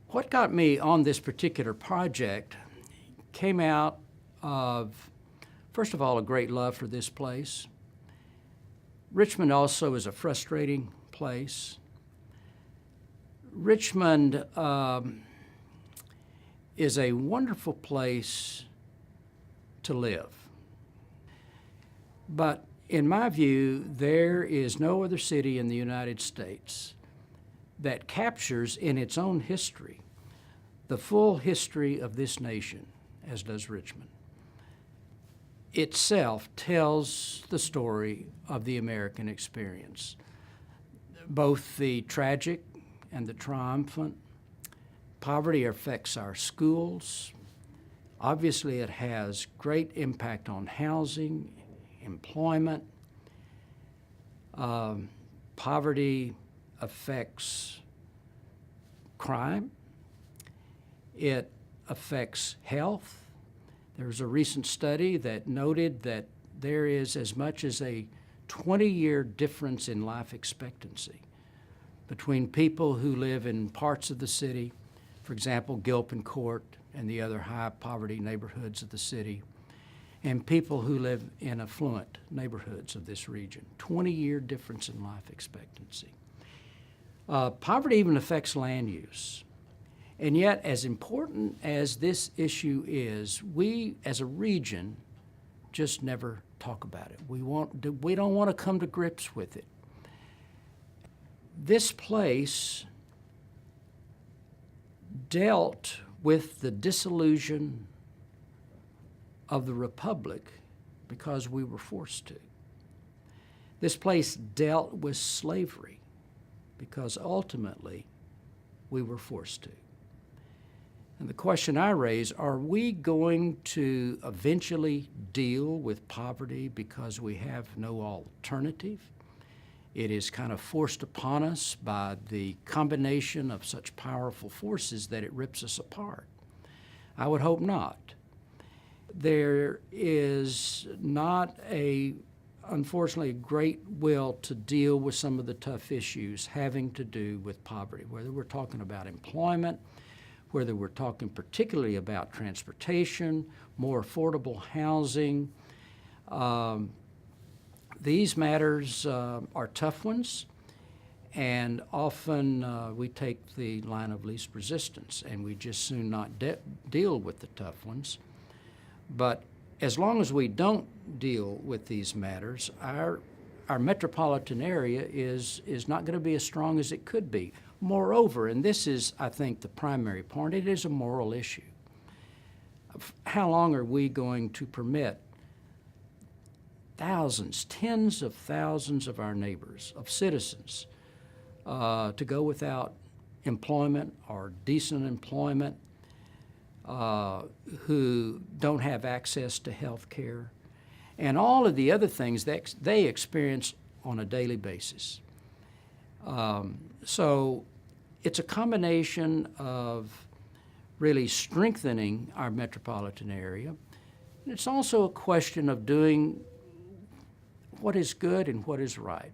What got me on this particular project came out of, first of all, a great love for this place. Richmond also is a frustrating place. Richmond is a wonderful place to live. But in my view, there is no other city in the United States that captures in its own history the full history of this nation as does Richmond. Itself tells the story of the American experience, both the tragic and the triumphant. Poverty affects our schools. Obviously, it has great impact on housing, employment. Poverty affects crime. It affects health. There was a recent study that noted that there is as much as a 20-year difference in life expectancy between people who live in parts of the city, for example, Gilpin Court and the other high poverty neighborhoods of the city, and people who live in affluent neighborhoods of this region. 20-year difference in life expectancy. Poverty even affects land use. And yet, as important as this issue is, we as a region just never talk about it. We don't want to come to grips with it. This place dealt with the disillusion of the Republic because we were forced to. This place dealt with slavery because ultimately we were forced to. And the question I raise, are we going to eventually deal with poverty because we have no alternative? It is kind of forced upon us by the combination of such powerful forces that it rips us apart. I would hope not. There is not unfortunately, a great will to deal with some of the tough issues having to do with poverty, whether we're talking about employment, whether we're talking particularly about transportation, more affordable housing. These matters are tough ones, and often we take the line of least resistance, and we just soon not deal with the tough ones. But as long as we don't deal with these matters, our metropolitan area is not going to be as strong as it could be. Moreover, and this is, I think, the primary point, it is a moral issue. How long are we going to permit thousands, tens of thousands of our neighbors, of citizens, to go without employment or decent employment, who don't have access to health care, and all of the other things that they experience on a daily basis? So it's a combination of really strengthening our metropolitan area. And it's also a question of doing what is good and what is right.